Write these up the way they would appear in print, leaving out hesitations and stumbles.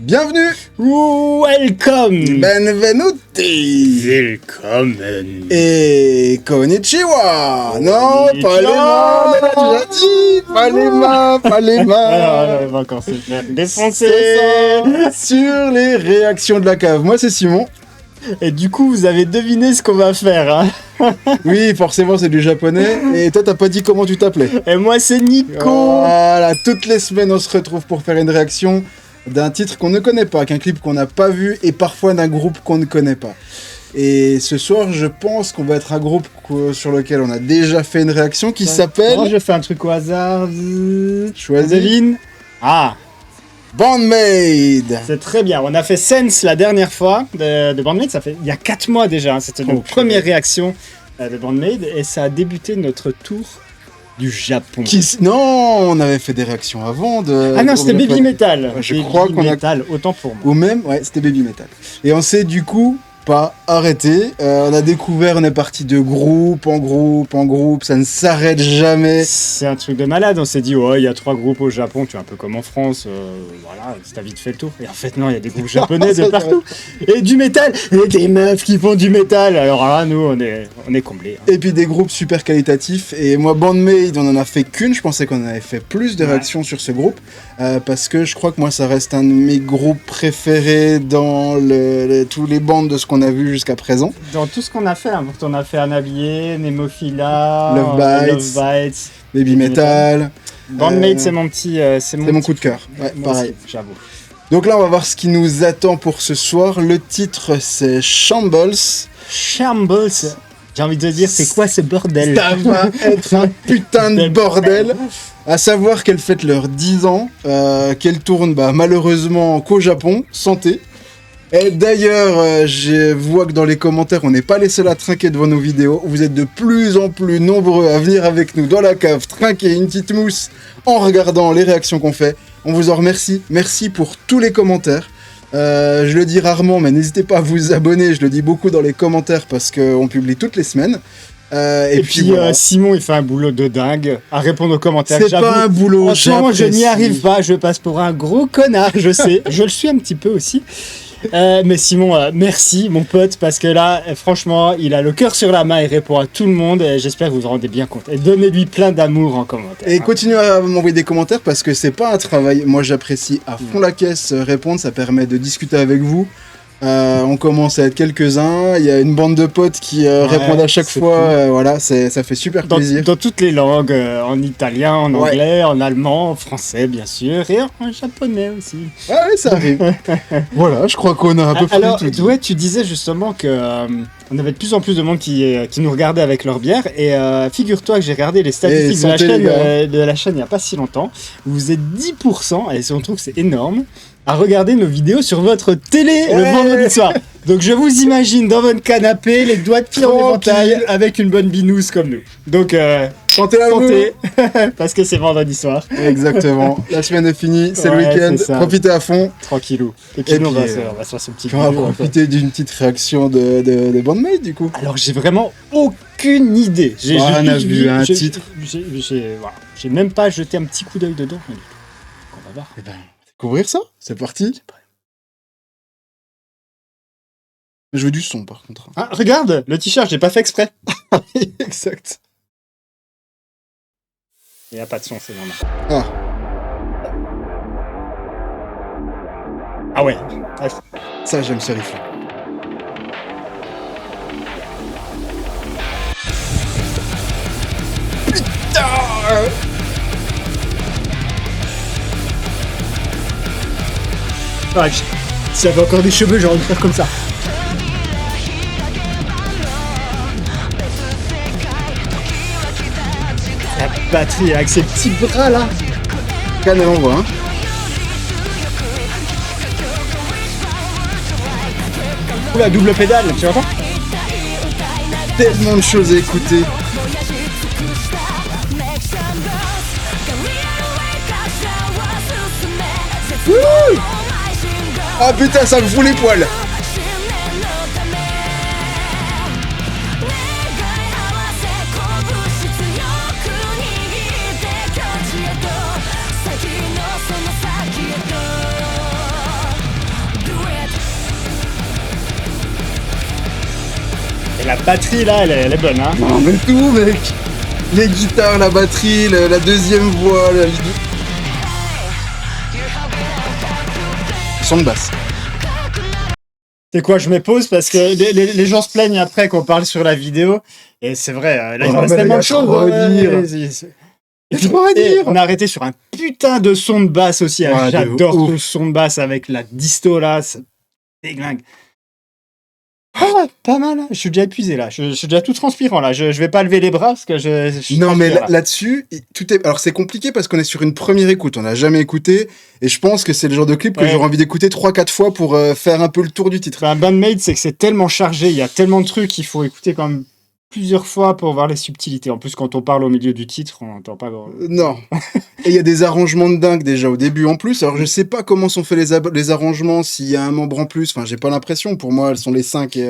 Bienvenue. Welcome. Benvenuti. Willkommen. Et konnichiwa. Non, pas les mains, on a déjà dit. Pas les mains, pas les mains. Ah, on va encore se faire défoncer. Sur les réactions de la cave. Moi, c'est Simon. Et du coup, vous avez deviné ce qu'on va faire, hein. Oui, forcément, c'est du japonais. Et toi, t'as pas dit comment tu t'appelais. Et moi, c'est Nico. Voilà, toutes les semaines, on se retrouve pour faire une réaction d'un titre qu'on ne connaît pas, qu'un clip qu'on n'a pas vu, et parfois d'un groupe qu'on ne connaît pas. Et ce soir, je pense qu'on va être un groupe sur lequel on a déjà fait une réaction qui s'appelle... Je fais un truc au hasard. Choisis. Devine. Ah, Bandmade. c'est très bien. On a fait Sense la dernière fois de Bandmade. Ça fait il y a 4 mois déjà, hein. C'était notre première réaction de Bandmade. Et ça a débuté notre tour du Japon. Non, on avait fait des réactions avant de... Ah non, c'était Baby Metal. Je crois qu'on a... Metal, autant pour moi. Ou même, ouais, c'était Baby Metal. Et on s'est du coup pas arrêté. On a découvert, on est parti de groupe en groupe en groupe, ça ne s'arrête jamais. C'est un truc de malade. On s'est dit, ouais, il y a 3 groupes au Japon, tu es un peu comme en France. Voilà, t'as vite fait le tour. Et en fait, non, il y a des groupes japonais de partout. Et du métal. Et des meufs qui font du métal. Alors là, nous, on est comblés. Hein. Et puis des groupes super qualitatifs. Et moi, Bandmade, on en a fait qu'une. Je pensais qu'on avait fait plus de réactions sur ce groupe. Parce que je crois que moi, ça reste un de mes groupes préférés dans tous les bandes de ce qu'on a vu jusqu'à présent. Dans tout ce qu'on a fait, hein, on a fait Anabié, Nemophila, Love Bites, Baby Metal. Bandmade, c'est mon petit. C'est mon coup de cœur. Ouais, moi pareil. aussi, j'avoue. Donc là, on va voir ce qui nous attend pour ce soir. Le titre, c'est Shambles. Shambles. J'ai envie de dire, c'est quoi ce bordel? Ça va être un putain de bordel. À savoir qu'elles fêtent leurs 10 ans, qu'elles tournent malheureusement qu'au Japon. Santé. Et d'ailleurs, je vois que dans les commentaires, on n'est pas les seuls à trinquer devant nos vidéos. Vous êtes de plus en plus nombreux à venir avec nous dans la cave, trinquer une petite mousse en regardant les réactions qu'on fait. On vous en remercie. Merci pour tous les commentaires. Je le dis rarement, mais n'hésitez pas à vous abonner. Je le dis beaucoup dans les commentaires parce qu'on publie toutes les semaines. Et puis voilà. Simon, il fait un boulot de dingue à répondre aux commentaires. C'est pas un boulot. En ce moment, je n'y arrive pas. Je passe pour un gros connard, je sais. Je le suis un petit peu aussi. Mais Simon, merci mon pote, parce que là, franchement, il a le cœur sur la main, il répond à tout le monde, et j'espère que vous vous rendez bien compte. Et donnez-lui plein d'amour en commentaire. Et continuez à m'envoyer des commentaires, parce que c'est pas un travail, moi j'apprécie à fond la caisse répondre, ça permet de discuter avec vous. On commence à être quelques-uns, il y a une bande de potes qui répondent à chaque fois, cool. Voilà, ça fait super plaisir. Dans toutes les langues, en italien, en anglais, en allemand, en français bien sûr, et en japonais aussi. Ah ouais, ça arrive. Voilà, je crois qu'on a un peu fait alors, tout. Ouais, tu disais justement que on avait de plus en plus de monde qui nous regardait avec leur bière, et figure-toi que j'ai regardé les statistiques de la chaîne il n'y a pas si longtemps. Vous êtes 10%, et on trouve que c'est énorme, à regarder nos vidéos sur votre télé le vendredi soir. Donc je vous imagine dans votre canapé, les doigts de pied en éventail, avec une bonne binouse comme nous. Donc santé à vous. Parce que c'est vendredi soir. Exactement. La semaine est finie, c'est le week-end. Profitez à fond. Tranquillou. Et puis nous, on va se faire ce petit vidéo. On va profiter d'une petite réaction de Bandmade du coup. Alors j'ai vraiment aucune idée. On a vu un titre. J'ai même pas jeté un petit coup d'œil dedans. On va voir. Eh ben, découvrir ça. C'est parti. Je veux du son par contre. Ah, regarde, le t-shirt, j'ai pas fait exprès. Exact. Il n'y a pas de son, c'est normal. Ah. Ah ouais. Ça, j'aime ce riff. Putain. Ah, si j'avais encore des cheveux, j'aurais dû faire comme ça. La batterie avec ses petits bras là. Canne, on voit. Hein. Oula, double pédale, tu entends? Tellement de choses à écouter. Ah putain, ça me fout les poils. La batterie là, elle est bonne, hein. Non, mais tout, mec. Les guitares, la batterie, la deuxième voix, son de basse. C'est quoi, je me pose parce que les gens se plaignent après qu'on parle sur la vidéo. Et c'est vrai, là, il reste tellement de choses. Il y a trop à dire. On a arrêté sur un putain de son de basse aussi. Hein. Ouais, j'adore ce son de basse avec la disto là. C'est déglingue. Ah ouais, pas mal. Hein. Je suis déjà épuisé là. Je suis déjà tout transpirant là. Je vais pas lever les bras parce que je non, mais là-dessus, tout est. Alors c'est compliqué parce qu'on est sur une première écoute. On n'a jamais écouté. Et je pense que c'est le genre de clip que j'aurais envie d'écouter 3-4 fois pour faire un peu le tour du titre. Un Bandmate, c'est que c'est tellement chargé. Il y a tellement de trucs qu'il faut écouter quand même plusieurs fois pour voir les subtilités. En plus, quand on parle au milieu du titre, on n'entend pas grand... Non. Et il y a des arrangements de dingue déjà au début en plus. Alors je sais pas comment sont faits les arrangements, s'il y a un membre en plus. Enfin, j'ai pas l'impression. Pour moi, elles sont les 5 et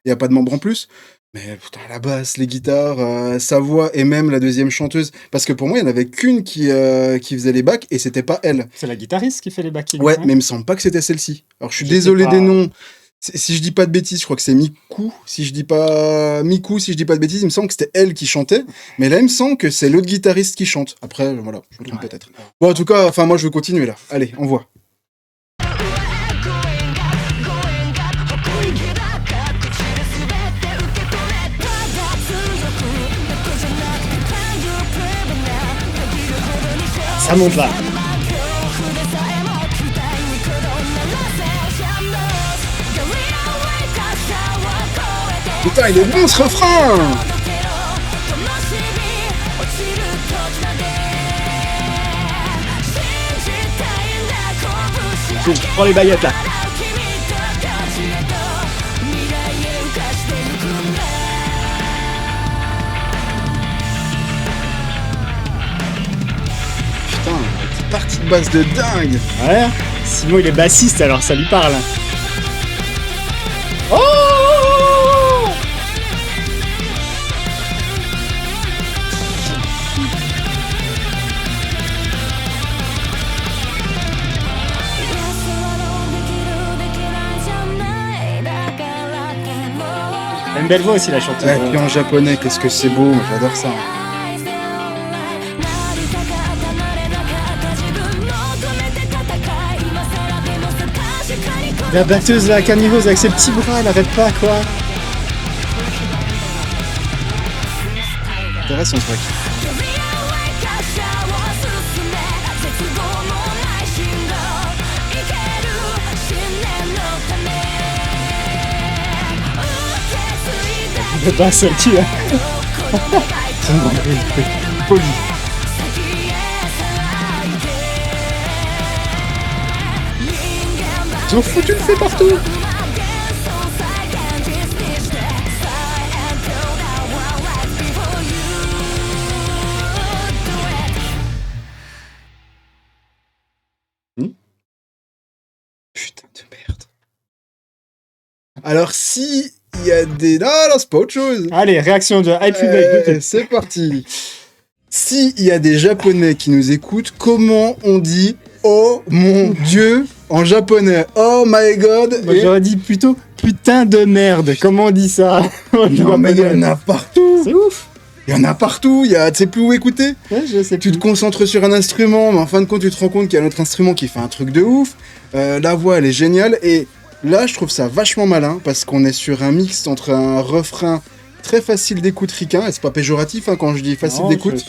il y a pas de membre en plus. Mais putain, la basse, les guitares, sa voix et même la deuxième chanteuse. Parce que pour moi, il y en avait qu'une qui faisait les backs et c'était pas elle. C'est la guitariste qui fait les backings. Ouais, mais il me semble pas que c'était celle-ci. Alors je suis désolé des noms. Si je dis pas de bêtises, je crois que c'est Miku. Si je dis pas de bêtises, il me semble que c'était elle qui chantait. Mais là, il me semble que c'est l'autre guitariste qui chante. Après, voilà, je me trompe peut-être. Bon, en tout cas, moi, je veux continuer là. Allez, on voit. Ça monte là. Putain, il est bon ce refrain! Je prends les baguettes là. Putain, petite partie de basse de dingue! Ouais, Simon il est bassiste alors ça lui parle. Oh! Elle a une belle voix aussi la chanteuse. Ouais, puis en japonais, qu'est-ce que c'est beau, j'adore ça. La batteuse là, Camille Rose avec ses petits bras, elle arrête pas quoi. Intéressant ce truc. Le basse elle tue. Poli. Ils ont foutu le feu partout. Putain de merde. Alors si il y a des... Non, c'est pas autre chose. Allez, réaction de Hype. C'est parti. Si il y a des Japonais qui nous écoutent, comment on dit « Oh mon Dieu » en japonais? Oh my god. Moi, j'aurais dit plutôt « Putain de merde ». Comment on dit ça? Non mais il y en a partout. C'est ouf. Il y en a partout. Tu sais plus où écouter. Ouais, je sais tu te concentres sur un instrument, mais en fin de compte, tu te rends compte qu'il y a un autre instrument qui fait un truc de ouf. La voix, elle est géniale. Et là, je trouve ça vachement malin, parce qu'on est sur un mix entre un refrain très facile d'écoute ricain, et c'est pas péjoratif quand je dis facile d'écoute,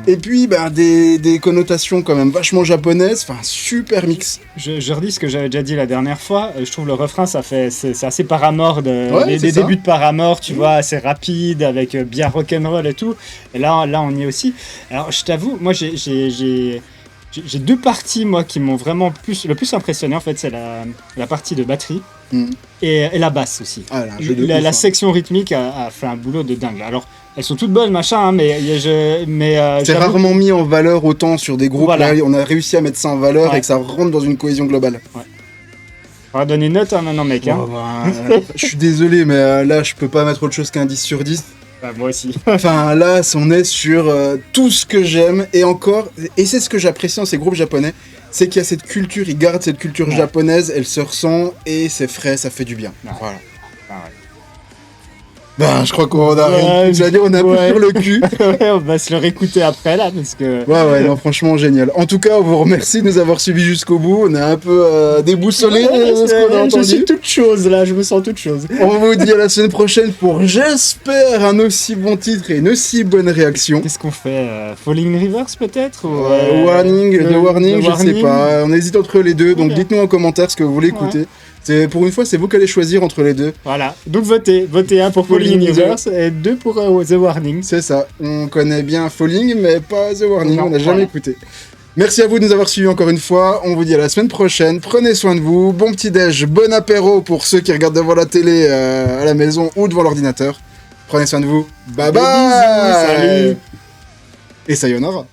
et puis des connotations quand même vachement japonaises, enfin super mix. Je redis ce que j'avais déjà dit la dernière fois, je trouve le refrain c'est assez Paramore, des ça. débuts de Paramore, tu vois, assez rapide, avec bien rock'n'roll et tout, et là on y est aussi. Alors je t'avoue, moi j'ai deux parties moi qui m'ont vraiment le plus impressionné en fait, c'est la partie de batterie. Et la basse aussi. Ah, la section rythmique a fait un boulot de dingue. Alors, elles sont toutes bonnes, machin, hein, c'est rarement mis en valeur autant sur des groupes. Voilà. Là, on a réussi à mettre ça en valeur et que ça rentre dans une cohésion globale. Ouais. On va donner une note maintenant, mec. Hein. Je suis désolé, mais là, je peux pas mettre autre chose qu'un 10 sur 10. Bah, moi aussi. Enfin, là, on est sur tout ce que j'aime. Et encore, et c'est ce que j'apprécie dans ces groupes japonais, c'est qu'il y a cette culture, ils gardent cette culture japonaise, elle se ressent, et c'est frais, ça fait du bien. Ouais. Voilà. Bah, je crois qu'on a rien à dire, on a un peu sur le cul. Ouais, on va se le réécouter après, là, parce que... Ouais, non, franchement, génial. En tout cas, on vous remercie de nous avoir suivis jusqu'au bout. On est un peu déboussolé ce qu'on a entendu. Je suis toute chose, là, je me sens toute chose. On vous dit à la semaine prochaine pour, j'espère, un aussi bon titre et une aussi bonne réaction. Qu'est-ce qu'on fait Falling Rivers, peut-être Warning, The Warning, je sais pas. On hésite entre les deux, donc dites-nous en commentaire ce que vous voulez écouter. Pour une fois, c'est vous qui allez choisir entre les deux. Voilà, donc votez 1 pour Falling Rivers et 2 pour The Warning. C'est ça, on connaît bien Falling, mais pas The Warning, on n'a jamais écouté. Merci à vous de nous avoir suivis encore une fois, on vous dit à la semaine prochaine, prenez soin de vous, bon petit déj, bon apéro pour ceux qui regardent devant la télé à la maison ou devant l'ordinateur. Prenez soin de vous, bye bye. Bisous, salut. Et sayonara.